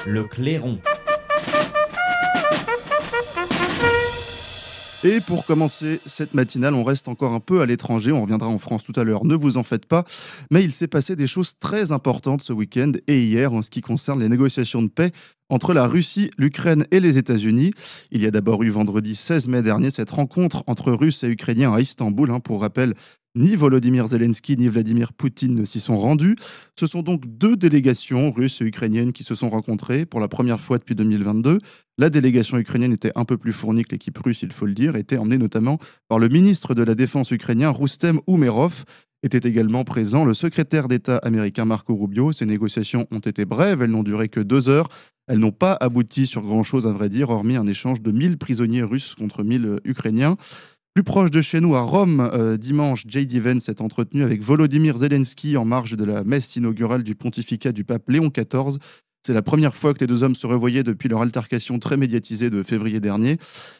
Le clairon. Et pour commencer cette matinale, on reste encore un peu à l'étranger, on reviendra en France tout à l'heure, ne vous en faites pas, mais il s'est passé des choses très importantes ce week-end et hier en ce qui concerne les négociations de paix entre la Russie, l'Ukraine et les États-Unis. Il y a d'abord eu vendredi 16 mai dernier cette rencontre entre Russes et Ukrainiens à Istanbul. Pour rappel, ni Volodymyr Zelensky ni Vladimir Poutine ne s'y sont rendus. Ce sont donc deux délégations russes et ukrainiennes qui se sont rencontrées pour la première fois depuis 2022. La délégation ukrainienne était un peu plus fournie que l'équipe russe, il faut le dire, était emmenée notamment par le ministre de la Défense ukrainien, Roustem Umerov. Était également présent le secrétaire d'État américain Marco Rubio. Ces négociations ont été brèves, elles n'ont duré que 2 heures. Elles n'ont pas abouti sur grand-chose, à vrai dire, hormis un échange de 1000 prisonniers russes contre 1000 Ukrainiens. Plus proche de chez nous, à Rome, dimanche, J.D. Vance s'est entretenu avec Volodymyr Zelensky en marge de la messe inaugurale du pontificat du pape Léon XIV. C'est la première fois que les deux hommes se revoyaient depuis leur altercation très médiatisée de février dernier.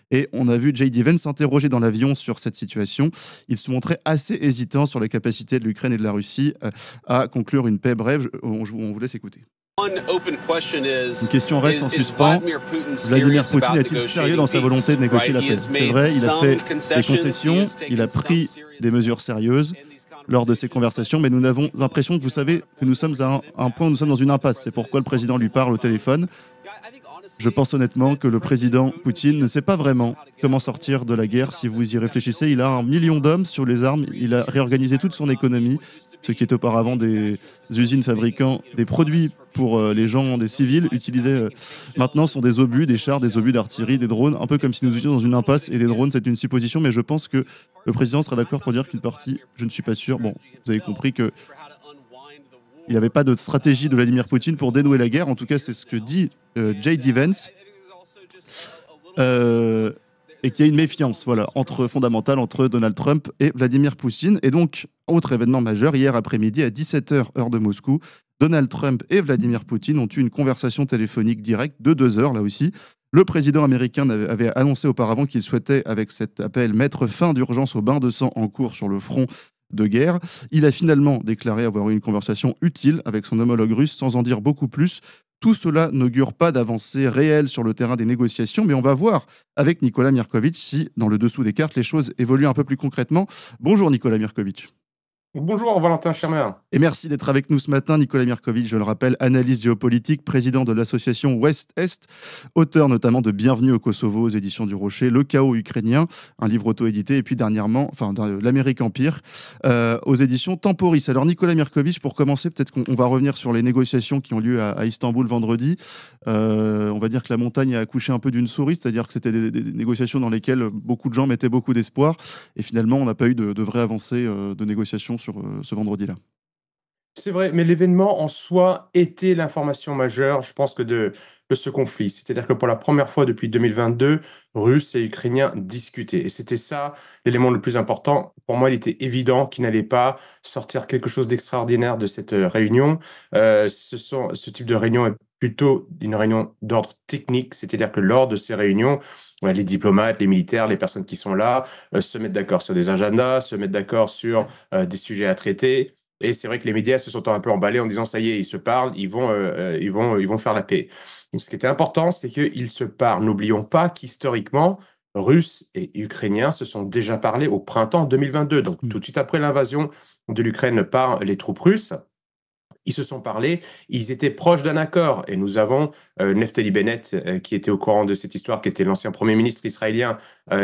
Et on a vu J.D. Vance s'interroger dans l'avion sur cette situation. Il se montrait assez hésitant sur les capacités de l'Ukraine et de la Russie à conclure une paix brève. On vous laisse écouter. Une question reste en suspens. Vladimir Poutine est-il sérieux dans sa volonté de négocier la paix ? C'est vrai, il a fait des concessions, il a pris des mesures sérieuses lors de ces conversations, mais nous avons l'impression que vous savez que nous sommes à un point où nous sommes dans une impasse. C'est pourquoi le président lui parle au téléphone. Je pense honnêtement que le président Poutine ne sait pas vraiment comment sortir de la guerre. Si vous y réfléchissez, il a 1 million d'hommes sur les armes, il a réorganisé toute son économie, ce qui est auparavant des usines fabriquant des produits pour les gens, des civils, utilisés maintenant sont des obus, des chars, des obus d'artillerie, des drones, un peu comme si nous étions dans une impasse, et des drones c'est une supposition, mais je pense que le président sera d'accord pour dire qu'une partie, je ne suis pas sûr, bon, vous avez compris que il n'y avait pas de stratégie de Vladimir Poutine pour dénouer la guerre, en tout cas c'est ce que dit J.D. Vance, et qu'il y a une méfiance fondamentale entre Donald Trump et Vladimir Poutine. Et donc, autre événement majeur, hier après-midi à 17h, heure de Moscou, Donald Trump et Vladimir Poutine ont eu une conversation téléphonique directe de 2 heures, là aussi. Le président américain avait annoncé auparavant qu'il souhaitait, avec cet appel, mettre fin d'urgence au bain de sang en cours sur le front de guerre. Il a finalement déclaré avoir eu une conversation utile avec son homologue russe, sans en dire beaucoup plus. Tout cela n'augure pas d'avancée réelle sur le terrain des négociations, mais on va voir avec Nicolas Mirkovic si, dans le dessous des cartes, les choses évoluent un peu plus concrètement. Bonjour Nicolas Mirkovic. Bonjour Valentin Schermer. Et merci d'être avec nous ce matin. Nicolas Mirkovic, je le rappelle, analyste géopolitique, président de l'association Ouest-Est, auteur notamment de Bienvenue au Kosovo aux éditions du Rocher, Le chaos ukrainien, un livre auto-édité, et puis dernièrement, l'Amérique Empire, aux éditions Temporis. Alors Nicolas Mirkovic, pour commencer, peut-être qu'on va revenir sur les négociations qui ont lieu à Istanbul vendredi. On va dire que la montagne a accouché un peu d'une souris, c'est-à-dire que c'était des négociations dans lesquelles beaucoup de gens mettaient beaucoup d'espoir, et finalement on n'a pas eu de vraie avancée de négociations sur ce vendredi-là. C'est vrai, mais l'événement en soi était l'information majeure, je pense, de ce conflit. C'est-à-dire que pour la première fois depuis 2022, Russes et Ukrainiens discutaient. Et c'était ça l'élément le plus important. Pour moi, il était évident qu'il n'allait pas sortir quelque chose d'extraordinaire de cette réunion. Ce type de réunion est plutôt une réunion d'ordre technique, c'est-à-dire que lors de ces réunions, les diplomates, les militaires, les personnes qui sont là se mettent d'accord sur des agendas, se mettent d'accord sur des sujets à traiter. Et c'est vrai que les médias se sont un peu emballés en disant ça y est, ils se parlent, ils vont faire la paix. Donc, ce qui était important, c'est qu'ils se parlent. N'oublions pas qu'historiquement, Russes et Ukrainiens se sont déjà parlé au printemps 2022. Donc tout de suite après l'invasion de l'Ukraine par les troupes russes, ils se sont parlé, ils étaient proches d'un accord. Et nous avons Naftali Bennett, qui était au courant de cette histoire, qui était l'ancien Premier ministre israélien,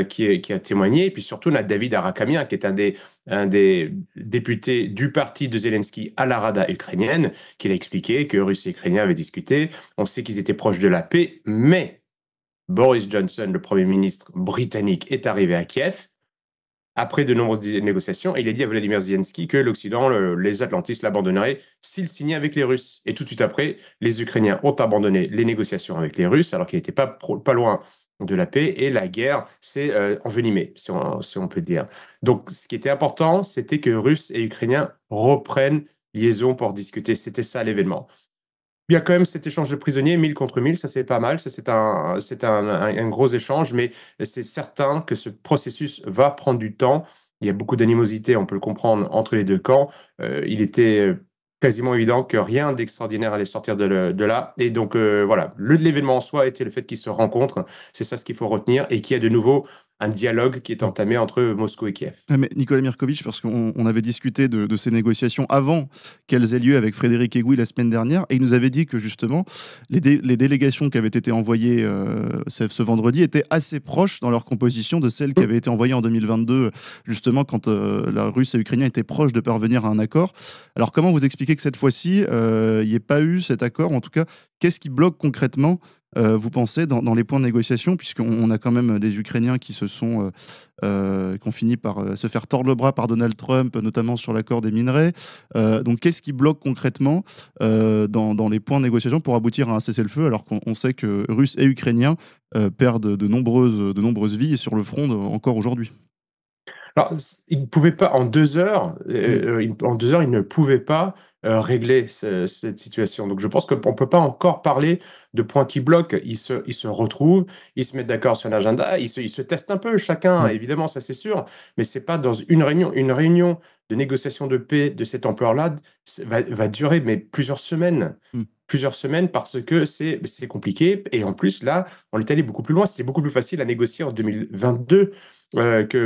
qui a témoigné. Et puis surtout, on a David Arakamian, qui est un des députés du parti de Zelensky à la Rada ukrainienne, qui a expliqué que Russes et Ukrainiens avaient discuté. On sait qu'ils étaient proches de la paix, mais Boris Johnson, le Premier ministre britannique, est arrivé à Kiev après de nombreuses négociations, et il a dit à Vladimir Zelensky que l'Occident, les Atlantistes l'abandonneraient s'il signait avec les Russes. Et tout de suite après, les Ukrainiens ont abandonné les négociations avec les Russes, alors qu'ils n'étaient pas loin de la paix, et la guerre s'est envenimée, si on peut dire. Donc, ce qui était important, c'était que Russes et Ukrainiens reprennent liaison pour discuter. C'était ça l'événement. Il y a quand même cet échange de prisonniers, 1000 contre 1000, ça c'est pas mal, ça c'est un gros échange, mais c'est certain que ce processus va prendre du temps. il y a beaucoup d'animosité, on peut le comprendre, entre les deux camps. Il était quasiment évident que rien d'extraordinaire allait sortir de là. Et donc, voilà, l'événement en soi était le fait qu'ils se rencontrent. C'est ça ce qu'il faut retenir et qu'il y a de nouveau un dialogue qui est entamé entre Moscou et Kiev. Mais Nicolas Mirkovic, parce qu'on avait discuté de ces négociations avant qu'elles aient lieu avec Frédéric Egui la semaine dernière, et il nous avait dit que justement, les délégations qui avaient été envoyées ce vendredi étaient assez proches dans leur composition de celles qui avaient été envoyées en 2022, justement quand la Russe et l'Ukrainien étaient proches de parvenir à un accord. Alors comment vous expliquez que cette fois-ci, il n'y ait pas eu cet accord? En tout cas, qu'est-ce qui bloque concrètement vous pensez, dans les points de négociation, puisqu'on a quand même des Ukrainiens qui ont fini par se faire tordre le bras par Donald Trump, notamment sur l'accord des minerais. Donc, qu'est-ce qui bloque concrètement dans les points de négociation pour aboutir à un cessez-le-feu, alors qu'on sait que Russes et Ukrainiens perdent de nombreuses vies sur le front encore aujourd'hui? Alors, il ne pouvait pas en 2 heures, Mm. en 2 heures, il ne pouvait pas, régler cette situation. Donc je pense qu'on ne peut pas encore parler de points qui bloquent. Ils se retrouvent, ils se mettent d'accord sur un agenda, ils se testent un peu chacun, Ouais. évidemment, ça c'est sûr, mais c'est pas dans une réunion. Une réunion de négociation de paix de cette ampleur-là, va durer, mais plusieurs semaines. Mm. Plusieurs semaines parce que c'est compliqué et en plus là, on est allé beaucoup plus loin. C'était beaucoup plus facile à négocier en 2022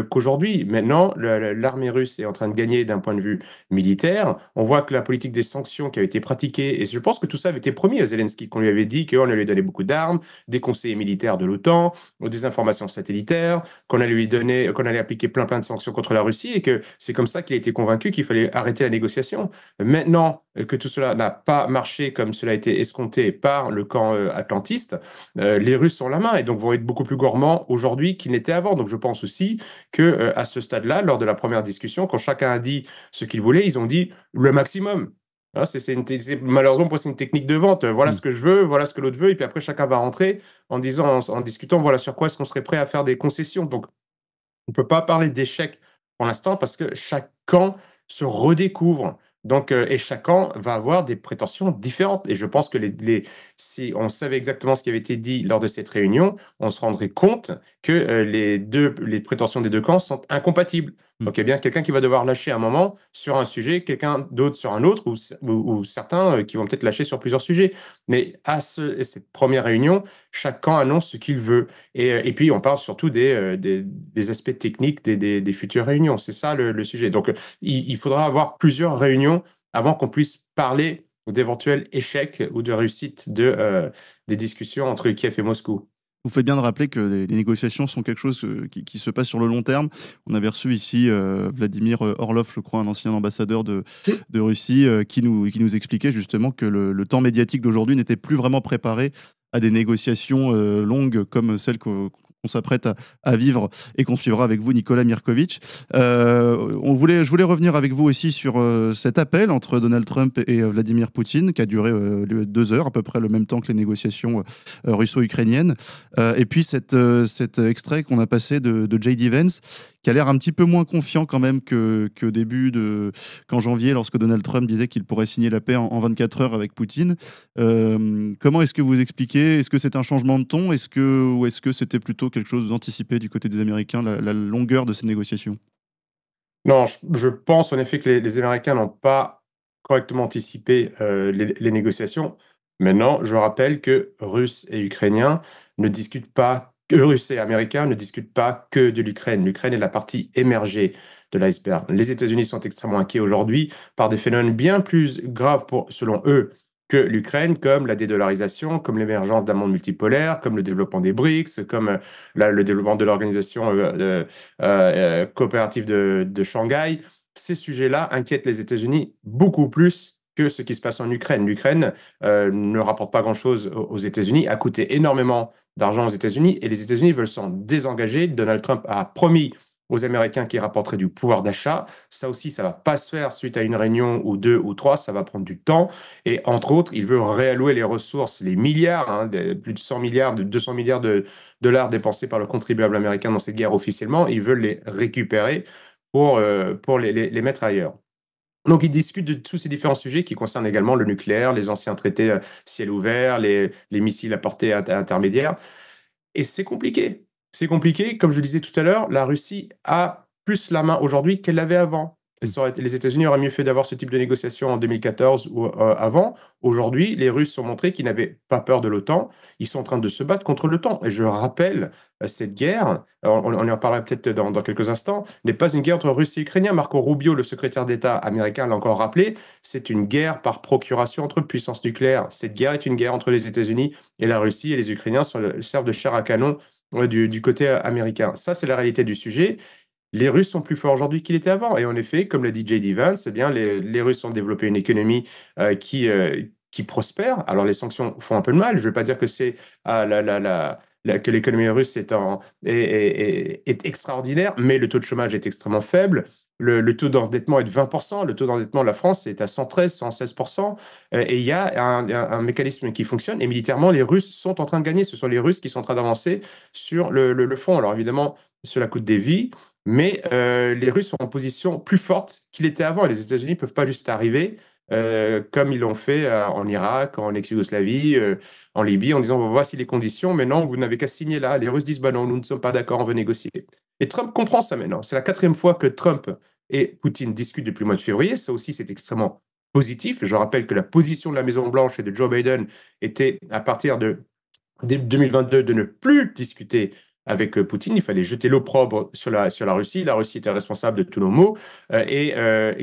qu'aujourd'hui. Maintenant, l'armée russe est en train de gagner d'un point de vue militaire. On voit que la politique des sanctions qui a été pratiquée, et je pense que tout ça avait été promis à Zelensky, qu'on lui avait dit qu'on allait lui donner beaucoup d'armes, des conseillers militaires de l'OTAN, des informations satellitaires, qu'on allait appliquer plein de sanctions contre la Russie, et que c'est comme ça qu'il a été convaincu qu'il fallait arrêter la négociation. Maintenant que tout cela n'a pas marché comme cela a été escompté par le camp atlantiste, les Russes ont la main et donc vont être beaucoup plus gourmands aujourd'hui qu'ils n'étaient avant. Donc je pense aussi que à ce stade-là, lors de la première discussion, quand chacun a dit ce qu'il voulait, ils ont dit le maximum. Hein, malheureusement, pour c'est une technique de vente. Voilà Mm. ce que je veux, voilà ce que l'autre veut, et puis après chacun va rentrer en disant, en discutant, voilà sur quoi est-ce qu'on serait prêt à faire des concessions. Donc on ne peut pas parler d'échec pour l'instant parce que chaque camp se redécouvre. Donc, et chaque camp va avoir des prétentions différentes. Et je pense que si on savait exactement ce qui avait été dit lors de cette réunion, on se rendrait compte que les prétentions des deux camps sont incompatibles. Mm. Donc, il y a bien quelqu'un qui va devoir lâcher un moment sur un sujet, quelqu'un d'autre sur un autre, ou certains qui vont peut-être lâcher sur plusieurs sujets. Mais cette première réunion, chaque camp annonce ce qu'il veut. Et puis, on parle surtout des aspects techniques des futures réunions. C'est ça le sujet. Donc, il faudra avoir plusieurs réunions avant qu'on puisse parler d'éventuels échecs ou de réussite des discussions entre Kiev et Moscou. Vous faites bien de rappeler que les négociations sont quelque chose qui se passe sur le long terme. On avait reçu ici Vladimir Orlov, je crois, un ancien ambassadeur de Russie, qui nous expliquait justement que le temps médiatique d'aujourd'hui n'était plus vraiment préparé à des négociations longues comme celles qu'on s'apprête à vivre et qu'on suivra avec vous, Nicolas Mirkovic. Je voulais revenir avec vous aussi sur cet appel entre Donald Trump et Vladimir Poutine, qui a duré 2 heures, à peu près le même temps que les négociations russo-ukrainiennes. Et puis cet extrait qu'on a passé de J.D. Vance, qui a l'air un petit peu moins confiant quand même qu'au début qu'en janvier, lorsque Donald Trump disait qu'il pourrait signer la paix en 24 heures avec Poutine. Comment est-ce que vous expliquez? Est-ce que c'est un changement de ton? Ou est-ce que c'était plutôt quelque chose d'anticipé du côté des Américains, la longueur de ces négociations? Non, je pense en effet que les Américains n'ont pas correctement anticipé les négociations. Maintenant, je rappelle que Russes et Ukrainiens ne discutent pas, que Russes et Américains ne discutent pas que de l'Ukraine. L'Ukraine est la partie émergée de l'iceberg. Les États-Unis sont extrêmement inquiets aujourd'hui par des phénomènes bien plus graves selon eux, que l'Ukraine, comme la dédollarisation, comme l'émergence d'un monde multipolaire, comme le développement des BRICS, comme le développement de l'organisation coopérative de Shanghai. Ces sujets-là inquiètent les États-Unis beaucoup plus que ce qui se passe en Ukraine. L'Ukraine ne rapporte pas grand-chose aux États-Unis, a coûté énormément d'argent aux États-Unis, et les États-Unis veulent s'en désengager. Donald Trump a promis aux Américains qui rapporteraient du pouvoir d'achat. Ça aussi, ça va pas se faire suite à une réunion ou deux ou trois, ça va prendre du temps. Et entre autres, il veut réallouer les ressources, les milliards, hein, plus de 100 milliards, de 200 milliards de dollars dépensés par le contribuable américain dans cette guerre officiellement. Ils veulent les récupérer pour les mettre ailleurs. Donc, ils discutent de tous ces différents sujets qui concernent également le nucléaire, les anciens traités ciel ouvert, les missiles à portée intermédiaire. Et c'est compliqué. C'est compliqué. Comme je le disais tout à l'heure, la Russie a plus la main aujourd'hui qu'elle l'avait avant. Et les États-Unis auraient mieux fait d'avoir ce type de négociation en 2014 ou avant. Aujourd'hui, les Russes ont montré qu'ils n'avaient pas peur de l'OTAN. Ils sont en train de se battre contre l'OTAN. Et je rappelle, cette guerre, on en parlera peut-être dans quelques instants, n'est pas une guerre entre Russes et Ukrainiens. Marco Rubio, le secrétaire d'État américain, l'a encore rappelé. C'est une guerre par procuration entre puissances nucléaires. Cette guerre est une guerre entre les États-Unis et la Russie. Et les Ukrainiens servent de chair à canon du côté américain. Ça, c'est la réalité du sujet. Les Russes sont plus forts aujourd'hui qu'ils étaient avant. Et en effet, comme l'a dit J.D. Vance, eh bien, les Russes ont développé une économie qui prospère. Alors, les sanctions font un peu de mal. Je ne veux pas dire que c'est que l'économie russe est extraordinaire, mais le taux de chômage est extrêmement faible. Le taux d'endettement est de 20%. Le taux d'endettement de la France est à 113, 116%. Et il y a un mécanisme qui fonctionne. Et militairement, les Russes sont en train de gagner. Ce sont les Russes qui sont en train d'avancer sur le front. Alors évidemment, cela coûte des vies. Mais les Russes sont en position plus forte qu'il était avant. Et les États-Unis ne peuvent pas juste arriver comme ils l'ont fait en Irak, en ex-Yougoslavie, en Libye, en disant voici les conditions, mais non, vous n'avez qu'à signer là. Les Russes disent bah non, nous ne sommes pas d'accord, on veut négocier. Et Trump comprend ça maintenant. C'est la 4e fois que Trump et Poutine discutent depuis le mois de février. Ça aussi, c'est extrêmement positif. Je rappelle que la position de la Maison-Blanche et de Joe Biden était, à partir de début 2022, de ne plus discuter avec Poutine. Il fallait jeter l'opprobre sur la Russie. La Russie était responsable de tous nos maux. Et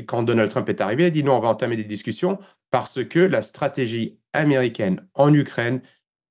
quand Donald Trump est arrivé, il a dit non, on va entamer des discussions parce que la stratégie américaine en Ukraine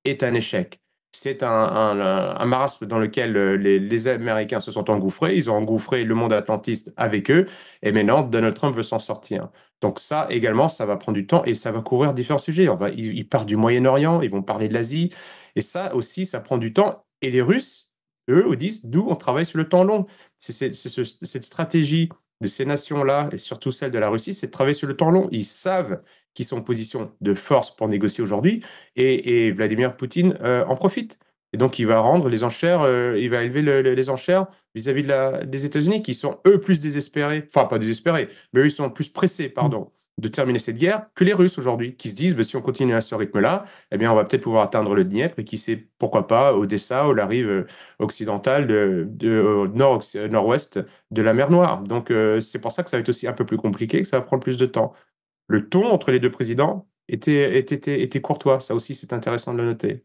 est un échec. C'est un marasme dans lequel les Américains se sont engouffrés. Ils ont engouffré le monde atlantiste avec eux. Et maintenant, Donald Trump veut s'en sortir. Donc ça également, ça va prendre du temps et ça va couvrir différents sujets. Ils partent du Moyen-Orient, ils vont parler de l'Asie. Et ça aussi, ça prend du temps. Et les Russes, eux, disent, nous, on travaille sur le temps long. Cette stratégie de ces nations-là, et surtout celle de la Russie, c'est de travailler sur le temps long. Ils savent qu'ils sont en position de force pour négocier aujourd'hui, et Vladimir Poutine en profite. Et donc, il va rendre les enchères, il va élever les enchères vis-à-vis des États-Unis, qui sont eux plus désespérés, enfin pas désespérés, mais eux, ils sont plus pressés, pardon, de terminer cette guerre que les Russes aujourd'hui, qui se disent, bah, si on continue à ce rythme-là, eh bien, on va peut-être pouvoir atteindre le Dniepr, et qui sait, pourquoi pas, Odessa, ou la rive occidentale nord-ouest de la mer Noire. Donc, c'est pour ça que ça va être aussi un peu plus compliqué, que ça va prendre plus de temps. Le ton entre les deux présidents était courtois. Ça aussi, c'est intéressant de le noter.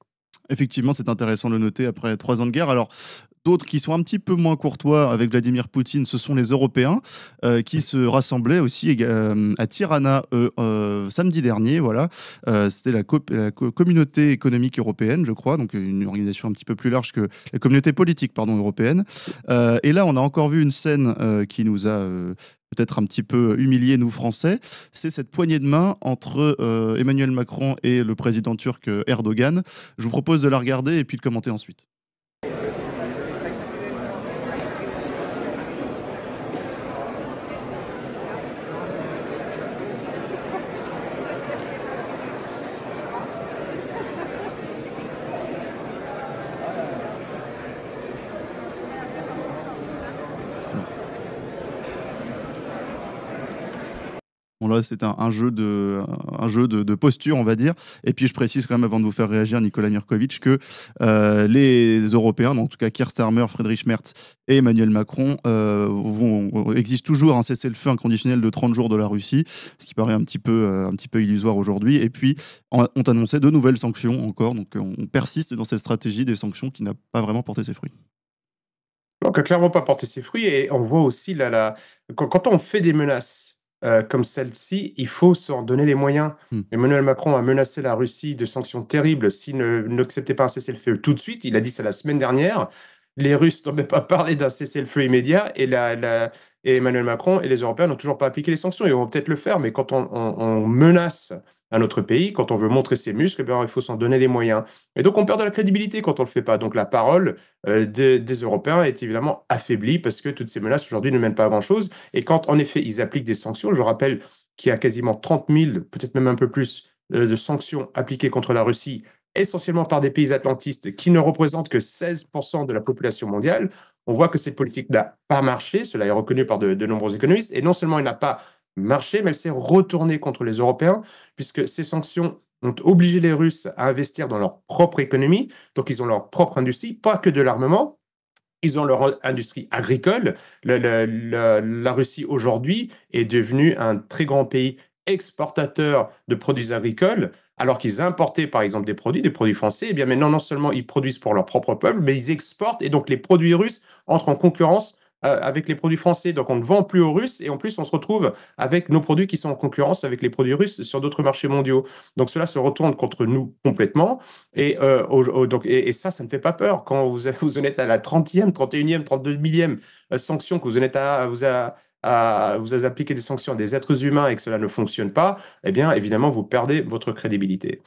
Effectivement, c'est intéressant de le noter après 3 ans de guerre. Alors, d'autres qui sont un petit peu moins courtois avec Vladimir Poutine, ce sont les Européens qui se rassemblaient aussi à Tirana samedi dernier. Voilà. C'était la communauté économique européenne, je crois, donc une organisation un petit peu plus large que la communauté politique pardon, européenne. Et là, on a encore vu une scène qui nous a peut-être un petit peu humilié, nous Français, c'est cette poignée de main entre Emmanuel Macron et le président turc Erdogan. Je vous propose de la regarder et puis de commenter ensuite. Bon là, c'est un jeu de posture, on va dire. Et puis, je précise quand même, avant de vous faire réagir, Nicolas Mirkovic, que les Européens, donc en tout cas Keir Starmer, Friedrich Merz et Emmanuel Macron, exigent toujours un cessez-le-feu inconditionnel de 30 jours de la Russie, ce qui paraît un petit peu illusoire aujourd'hui. Et puis, ont annoncé de nouvelles sanctions encore. Donc, on persiste dans cette stratégie des sanctions qui n'a pas vraiment porté ses fruits. Donc, clairement pas porté ses fruits. Et on voit aussi, quand on fait des menaces comme celle-ci, il faut s'en donner les moyens. Emmanuel Macron a menacé la Russie de sanctions terribles s'il n'acceptait pas un cessez-le-feu tout de suite. Il a dit ça la semaine dernière. Les Russes n'ont même pas parlé d'un cessez-le-feu immédiat. Et Emmanuel Macron et les Européens n'ont toujours pas appliqué les sanctions. Ils vont peut-être le faire, mais quand on menace un autre pays, quand on veut montrer ses muscles, eh bien, il faut s'en donner les moyens. Et donc, on perd de la crédibilité quand on ne le fait pas. Donc, la parole des Européens est évidemment affaiblie parce que toutes ces menaces aujourd'hui ne mènent pas à grand-chose. Et quand, en effet, ils appliquent des sanctions, je rappelle qu'il y a quasiment 30 000, peut-être même un peu plus, de sanctions appliquées contre la Russie, essentiellement par des pays atlantistes qui ne représentent que 16% de la population mondiale. On voit que cette politique n'a pas marché. Cela est reconnu par de nombreux économistes. Et non seulement elle n'a pas marché, mais elle s'est retournée contre les Européens, puisque ces sanctions ont obligé les Russes à investir dans leur propre économie, donc ils ont leur propre industrie, pas que de l'armement, Ils ont leur industrie agricole. La Russie, aujourd'hui, est devenue un très grand pays exportateur de produits agricoles, alors qu'ils importaient, par exemple, des produits français. Eh bien, maintenant, non seulement ils produisent pour leur propre peuple, mais ils exportent, et donc les produits russes entrent en concurrence avec les produits français. Donc, on ne vend plus aux Russes, et en plus, on se retrouve avec nos produits qui sont en concurrence avec les produits russes sur d'autres marchés mondiaux. Donc, cela se retourne contre nous complètement. Et ça ne fait pas peur. Quand vous en êtes à la 30e, 31e, 32 millième sanction, que vous en êtes vous avez appliqué des sanctions à des êtres humains et que cela ne fonctionne pas, eh bien, évidemment, vous perdez votre crédibilité.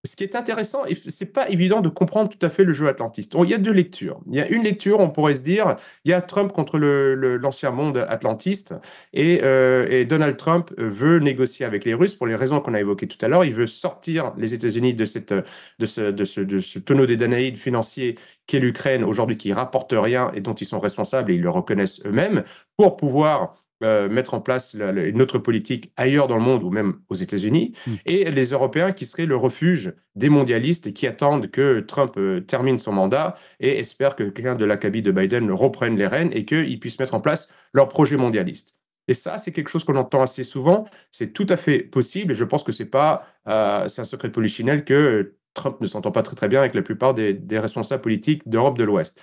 Ce qui est intéressant, et c'est pas évident de comprendre tout à fait le jeu atlantiste. Il y a deux lectures. Il y a une lecture, on pourrait se dire, il y a Trump contre l'ancien monde atlantiste, et Donald Trump veut négocier avec les Russes pour les raisons qu'on a évoquées tout à l'heure. Il veut sortir les États-Unis de ce tonneau des Danaïdes financier qu'est l'Ukraine aujourd'hui, qui rapporte rien et dont ils sont responsables, et ils le reconnaissent eux-mêmes, pour pouvoir mettre en place une autre politique ailleurs dans le monde ou même aux États-Unis, Mm. et les Européens qui seraient le refuge des mondialistes et qui attendent que Trump termine son mandat et espèrent que quelqu'un de l'acabit de Biden reprenne les rênes et qu'ils puissent mettre en place leur projet mondialiste. Et ça, c'est quelque chose qu'on entend assez souvent. C'est tout à fait possible, et je pense que c'est un secret de polichinelle que Trump ne s'entend pas très très bien avec la plupart des responsables politiques d'Europe de l'Ouest.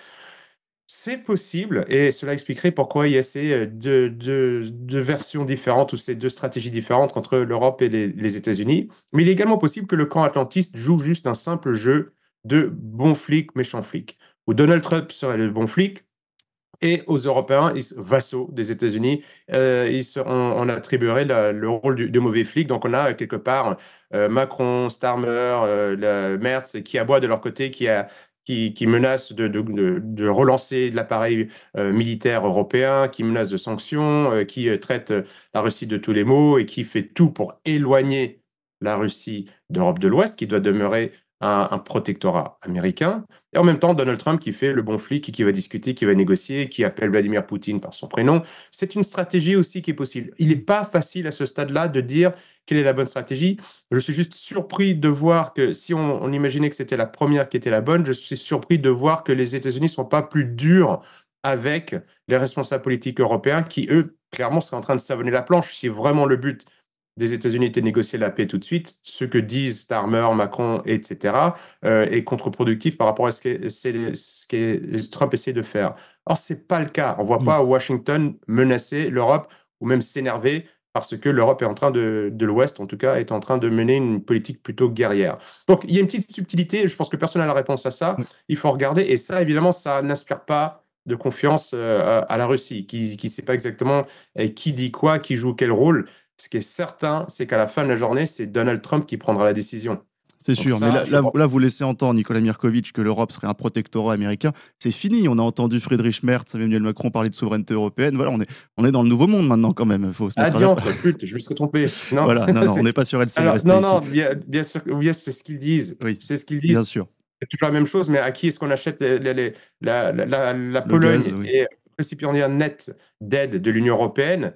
C'est possible, et cela expliquerait pourquoi il y a ces deux versions différentes ou ces deux stratégies différentes entre l'Europe et les États-Unis. Mais il est également possible que le camp atlantiste joue juste un simple jeu de bon flic, méchant flic, où Donald Trump serait le bon flic, et aux Européens, vassaux des États-Unis, on attribuerait le rôle de mauvais flic. Donc on a quelque part Macron, Starmer, Merz qui aboient de leur côté, qui menacent de relancer de l'appareil militaire européen, qui menacent de sanctions, qui traite la Russie de tous les maux et qui fait tout pour éloigner la Russie d'Europe de l'Ouest, qui doit demeurer un protectorat américain. Et en même temps, Donald Trump qui fait le bon flic, qui va discuter, qui va négocier, qui appelle Vladimir Poutine par son prénom. C'est une stratégie aussi qui est possible. Il n'est pas facile à ce stade-là de dire quelle est la bonne stratégie. Je suis juste surpris de voir que si on imaginait que c'était la première qui était la bonne, je suis surpris de voir que les États-Unis ne sont pas plus durs avec les responsables politiques européens qui, eux, clairement, seraient en train de savonner la planche. Si vraiment le but des États-Unis était de négocier la paix tout de suite, ce que disent Starmer, Macron, etc., est contre-productif par rapport à ce que Trump essaie de faire. Or, ce n'est pas le cas. On ne voit Mm. pas Washington menacer l'Europe ou même s'énerver parce que l'Europe est en train de l'Ouest, en tout cas, est en train de mener une politique plutôt guerrière. Donc, il y a une petite subtilité. Je pense que personne n'a la réponse à ça. Ouais. Il faut regarder. Et ça, évidemment, ça n'inspire pas de confiance à la Russie, qui ne sait pas exactement qui dit quoi, qui joue quel rôle. Ce qui est certain, c'est qu'à la fin de la journée, c'est Donald Trump qui prendra la décision. C'est Donc sûr, mais ça, là, je là, pense. là, vous laissez entendre, Nicolas Mirkovitch, que l'Europe serait un protectorat américain. C'est fini, on a entendu Friedrich Merz, Emmanuel Macron parler de souveraineté européenne. Voilà, on est dans le nouveau monde maintenant quand même, il faut se Ah, mettre à la diantre, flûte, je me serais trompé. Non, Voilà, non, on c'est- n'est pas sur LCI, alors, restez non, ici. non, bien sûr, oui, c'est ce qu'ils disent. Oui, C'est ce qu'ils disent. bien sûr. C'est toujours la même chose, mais à qui est-ce qu'on achète la Le gaz, Pologne oui. est récipiendaire net d'aide de l'Union européenne.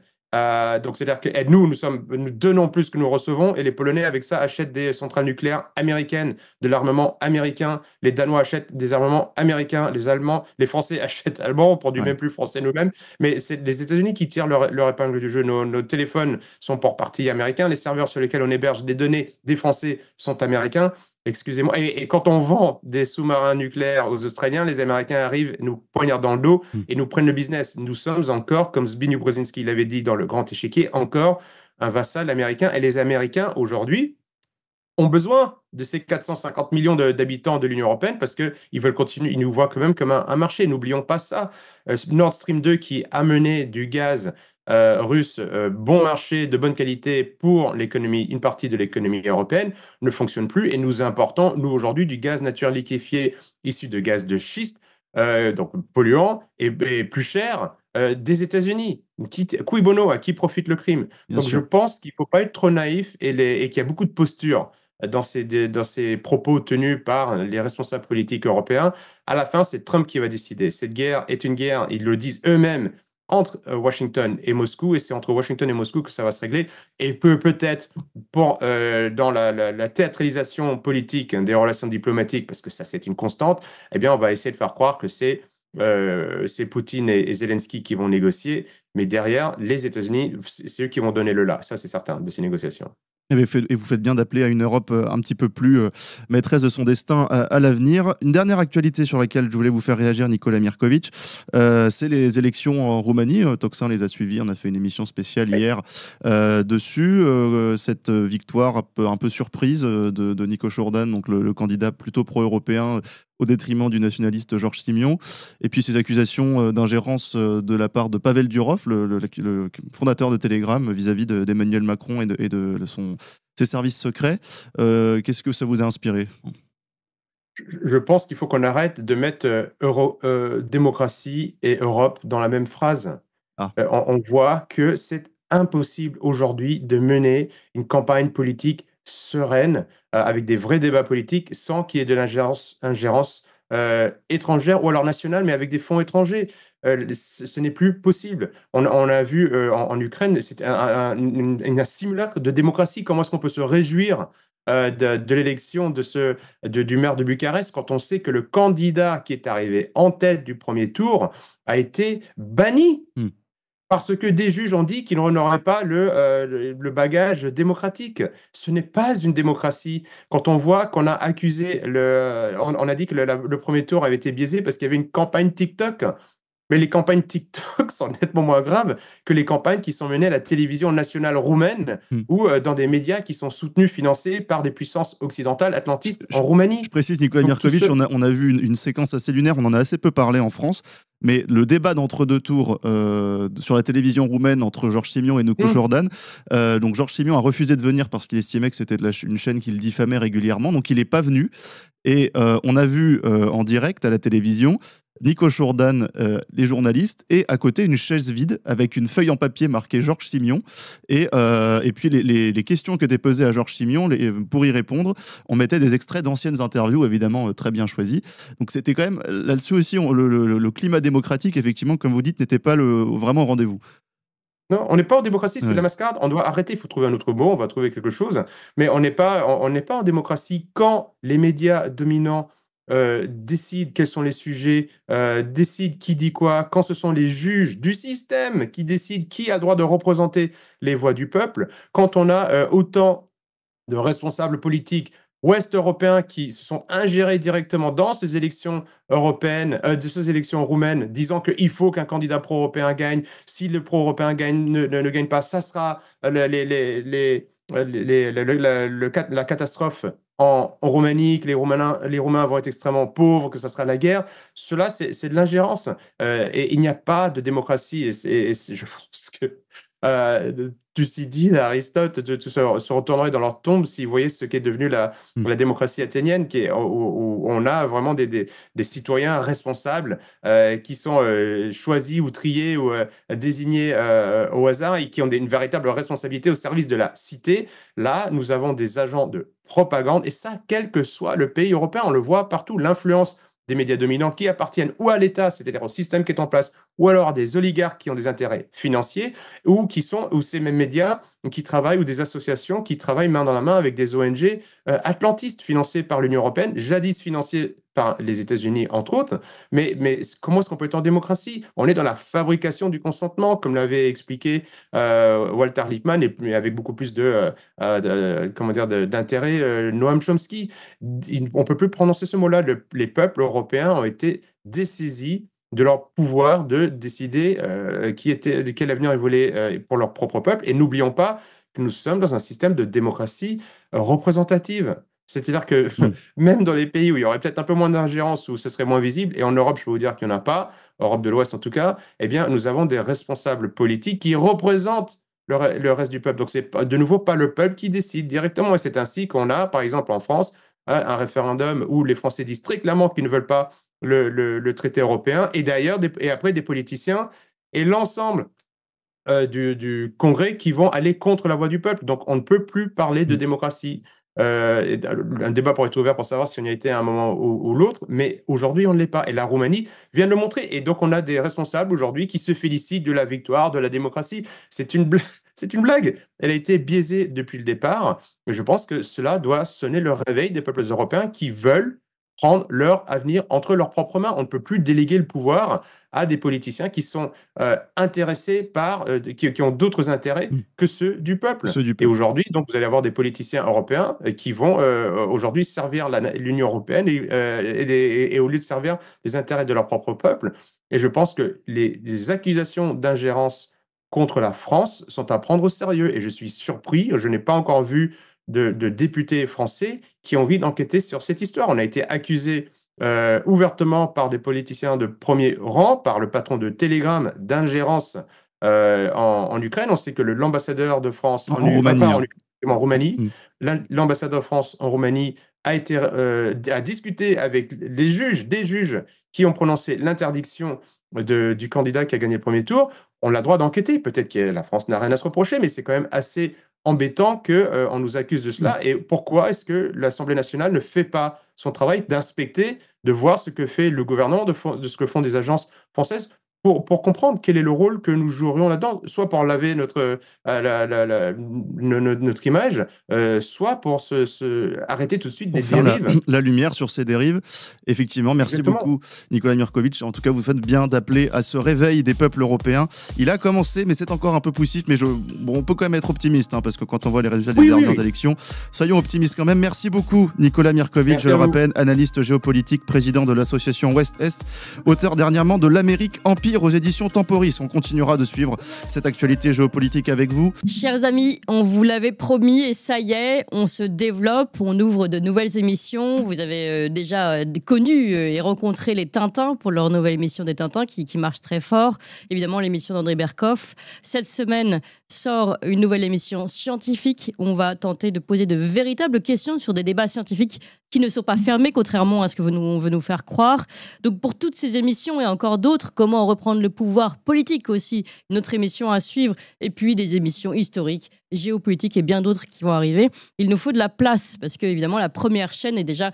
Donc, c'est-à-dire que nous donnons plus que nous recevons, et les Polonais, avec ça, achètent des centrales nucléaires américaines, de l'armement américain. Les Danois achètent des armements américains. Les Allemands, les Français achètent allemands. On produit Ouais. même plus français nous-mêmes. Mais c'est les États-Unis qui tirent leur épingle du jeu. Nos téléphones sont pour partie américains. Les serveurs sur lesquels on héberge des données des Français sont américains. Excusez-moi. Et quand on vend des sous-marins nucléaires aux Australiens, les Américains arrivent, nous poignardent dans le dos Mm. et nous prennent le business. Nous sommes encore, comme Zbigniew Brzezinski l'avait dit dans Le Grand Échiquier, encore un vassal américain. Et les Américains, aujourd'hui, ont besoin de ces 450 millions d'habitants de l'Union européenne parce qu'ils veulent continuer, ils nous voient quand même comme un marché. N'oublions pas ça. Nord Stream 2 qui amenait du gaz russe, bon marché, de bonne qualité pour l'économie, une partie de l'économie européenne, ne fonctionne plus et nous importons, nous aujourd'hui, du gaz naturel liquéfié issu de gaz de schiste, donc polluant et plus cher des États-Unis. Cui bono, à qui profite le crime? Bien Donc je sûr. pense qu'il ne faut pas être trop naïf et qu'il y a beaucoup de postures dans ces propos tenus par les responsables politiques européens. À la fin, c'est Trump qui va décider. Cette guerre est une guerre, ils le disent eux-mêmes, entre Washington et Moscou, et c'est entre Washington et Moscou que ça va se régler. Et peut-être dans la théâtralisation politique des relations diplomatiques, parce que ça c'est une constante, eh bien on va essayer de faire croire que c'est c'est Poutine et Zelensky qui vont négocier, mais derrière, les États-Unis, c'est eux qui vont donner le là. Ça, c'est certain, de ces négociations. Et vous faites bien d'appeler à une Europe un petit peu plus maîtresse de son destin à l'avenir. Une dernière actualité sur laquelle je voulais vous faire réagir, Nicolas Mirkovic, c'est les élections en Roumanie. Toxin les a suivies, on a fait une émission spéciale Oui. hier dessus. Cette victoire un peu surprise de Nico Jourdain, donc le candidat plutôt pro-européen, au détriment du nationaliste Georges Simion. Et puis ces accusations d'ingérence de la part de Pavel Durov, le fondateur de Telegram, vis-à-vis d'Emmanuel Macron et de ses services secrets. Qu'est-ce que ça vous a inspiré? Je pense qu'il faut qu'on arrête de mettre démocratie et Europe dans la même phrase. Ah, On voit que c'est impossible aujourd'hui de mener une campagne politique sereine, avec des vrais débats politiques, sans qu'il y ait de ingérence étrangère ou alors nationale, mais avec des fonds étrangers. Ce n'est plus possible. On a vu en Ukraine, c'est un simulacre de démocratie. Comment est-ce qu'on peut se réjouir de l'élection du maire de Bucarest quand on sait que le candidat qui est arrivé en tête du premier tour a été banni? hmm. Parce que des juges ont dit qu'ils n'auraient pas le bagage démocratique. Ce n'est pas une démocratie. Quand on voit qu'on a accusé, on a dit que le premier tour avait été biaisé parce qu'il y avait une campagne TikTok. Mais les campagnes TikTok sont nettement moins graves que les campagnes qui sont menées à la télévision nationale roumaine Hmm. ou dans des médias qui sont soutenus, financés par des puissances occidentales atlantistes Je, en je Roumanie. précise, Nicolas Donc tout ce... Mirkovic, on a vu une séquence assez lunaire, on en a assez peu parlé en France, mais le débat d'entre-deux tours sur la télévision roumaine entre Georges Simion et Nico Hum, Jourdain, donc Georges Simion a refusé de venir parce qu'il estimait que c'était une chaîne qu'il diffamait régulièrement, donc il n'est pas venu. Et on a vu en direct à la télévision Nico Jourdain, les journalistes, et à côté une chaise vide avec une feuille en papier marquée Georges Simion. Et puis les questions qui étaient posées à Georges Simion, pour y répondre, on mettait des extraits d'anciennes interviews, évidemment très bien choisies. Donc c'était quand même là-dessus aussi, le climat démocratique, effectivement, comme vous dites, n'était pas vraiment au rendez-vous. Non, on n'est pas en démocratie, c'est de la Ouais. mascarade. On doit arrêter, il faut trouver un autre mot, on va trouver quelque chose. Mais on n'est pas en démocratie quand les médias dominants décident quels sont les sujets, décident qui dit quoi, quand ce sont les juges du système qui décident qui a le droit de représenter les voix du peuple, quand on a autant de responsables politiques ouest-européens qui se sont ingérés directement dans ces élections européennes, de ces élections roumaines, disant qu'il faut qu'un candidat pro-européen gagne. Si le pro-européen ne gagne pas, ça sera la catastrophe en Roumanie, que les Roumains vont être extrêmement pauvres, que ça sera la guerre. Cela, c'est de l'ingérence. Et il n'y a pas de démocratie. Je pense que Thucydide, Aristote, se retourneraient dans leur tombe s'ils voyaient ce qu'est devenu Hmm. la démocratie athénienne, où on a vraiment des citoyens responsables qui sont choisis ou triés ou désignés au hasard et qui ont une véritable responsabilité au service de la cité. Là, nous avons des agents de propagande, et ça, quel que soit le pays européen, on le voit partout, l'influence des médias dominants qui appartiennent ou à l'État, c'est-à-dire au système qui est en place, ou alors à des oligarques qui ont des intérêts financiers, ou ces mêmes médias qui travaillent, ou des associations qui travaillent main dans la main avec des ONG atlantistes financées par l'Union européenne, jadis financées par les États-Unis, entre autres. Mais comment est-ce qu'on peut être en démocratie? On est dans la fabrication du consentement, comme l'avait expliqué Walter Lippmann, et avec beaucoup plus comment dire, d'intérêt Noam Chomsky. On ne peut plus prononcer ce mot-là. Les peuples européens ont été dessaisis de leur pouvoir de décider de quel avenir ils voulaient pour leur propre peuple. Et n'oublions pas que nous sommes dans un système de démocratie représentative. C'est-à-dire que Hmm. même dans les pays où il y aurait peut-être un peu moins d'ingérence, où ce serait moins visible, et en Europe, je peux vous dire qu'il n'y en a pas, Europe de l'Ouest en tout cas, eh bien, nous avons des responsables politiques qui représentent le reste du peuple. Donc, c'est de nouveau pas le peuple qui décide directement. Et c'est ainsi qu'on a, par exemple, en France, un référendum où les Français disent très clairement qu'ils ne veulent pas le traité européen, et d'ailleurs, et après des politiciens et l'ensemble du Congrès qui vont aller contre la voix du peuple. Donc, on ne peut plus parler de Hmm. démocratie. Un débat pourrait être ouvert pour savoir si on y a été à un moment ou l'autre, mais aujourd'hui, on ne l'est pas. Et la Roumanie vient de le montrer. Et donc, on a des responsables aujourd'hui qui se félicitent de la victoire de la démocratie. C'est une blague. C'est une blague. Elle a été biaisée depuis le départ. Mais je pense que cela doit sonner le réveil des peuples européens qui veulent prendre leur avenir entre leurs propres mains. On ne peut plus déléguer le pouvoir à des politiciens qui sont intéressés par, qui ont d'autres intérêts Mm. que ceux du peuple. Ceux du Et peuple. aujourd'hui, donc, vous allez avoir des politiciens européens qui vont aujourd'hui servir l'Union européenne et au lieu de servir les intérêts de leur propre peuple. Et je pense que les accusations d'ingérence contre la France sont à prendre au sérieux. Et je suis surpris, je n'ai pas encore vu de députés français qui ont envie d'enquêter sur cette histoire. On a été accusés ouvertement par des politiciens de premier rang, par le patron de Telegram, d'ingérence en Ukraine. On sait que l'ambassadeur de France En Roumanie. Hein. en Roumanie, Mm. l'ambassadeur de France en Roumanie a discuté avec des juges qui ont prononcé l'interdiction du candidat qui a gagné le premier tour. On a le droit d'enquêter. Peut-être que la France n'a rien à se reprocher, mais c'est quand même assez embêtant qu'on nous accuse de cela. Et pourquoi est-ce que l'Assemblée nationale ne fait pas son travail d'inspecter, de voir ce que fait le gouvernement, de ce que font des agences françaises pour comprendre quel est le rôle que nous jouerions là-dedans, soit pour laver notre image, soit pour arrêter tout de suite des Pour faire dérives. la lumière sur ces dérives. Effectivement, merci Exactement. beaucoup Nicolas Mirkovic. En tout cas, vous faites bien d'appeler à ce réveil des peuples européens. Il a commencé, mais c'est encore un peu poussif. Mais on peut quand même être optimiste, hein, parce que quand on voit les résultats des dernières élections, soyons optimistes quand même. Merci beaucoup Nicolas Mirkovic, Merci je le à vous. rappelle, analyste géopolitique, président de l'association Ouest-Est, auteur dernièrement de L'Amérique Empire aux éditions Temporis. On continuera de suivre cette actualité géopolitique avec vous. Chers amis, on vous l'avait promis et ça y est, on se développe, on ouvre de nouvelles émissions. Vous avez déjà connu et rencontré les Tintins pour leur nouvelle émission des Tintins qui marche très fort. Évidemment, l'émission d'André Berkoff. Cette semaine sort une nouvelle émission scientifique où on va tenter de poser de véritables questions sur des débats scientifiques qui ne sont pas fermés, contrairement à ce que on veut nous faire croire. Donc pour toutes ces émissions et encore d'autres, comment reprendre le pouvoir politique aussi, une autre émission à suivre, et puis des émissions historiques, géopolitiques et bien d'autres qui vont arriver. Il nous faut de la place parce que évidemment la première chaîne est déjà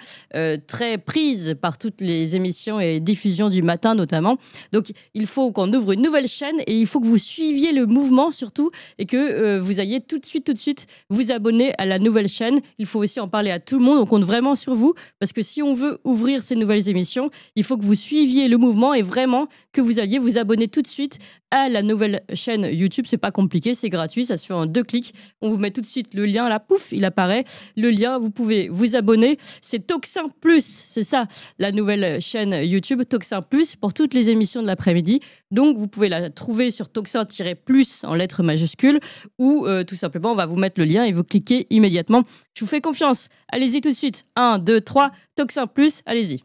très prise par toutes les émissions et diffusions du matin notamment. Donc il faut qu'on ouvre une nouvelle chaîne et il faut que vous suiviez le mouvement surtout et que vous ayez tout de suite vous abonner à la nouvelle chaîne. Il faut aussi en parler à tout le monde. On compte vraiment sur vous parce que si on veut ouvrir ces nouvelles émissions, il faut que vous suiviez le mouvement et vraiment que vous alliez vous abonner tout de suite à la nouvelle chaîne YouTube. C'est pas compliqué, c'est gratuit, ça se fait en 2 clics. On vous met tout de suite le lien là, pouf, il apparaît. Le lien, vous pouvez vous abonner. C'est Toxin Plus, c'est ça, la nouvelle chaîne YouTube Toxin Plus pour toutes les émissions de l'après-midi. Donc vous pouvez la trouver sur Toxin-Plus en lettres majuscules ou tout simplement on va vous mettre le lien et vous cliquez immédiatement. Je vous fais confiance. Allez-y tout de suite. 1, 2, 3, Toxin Plus, allez-y.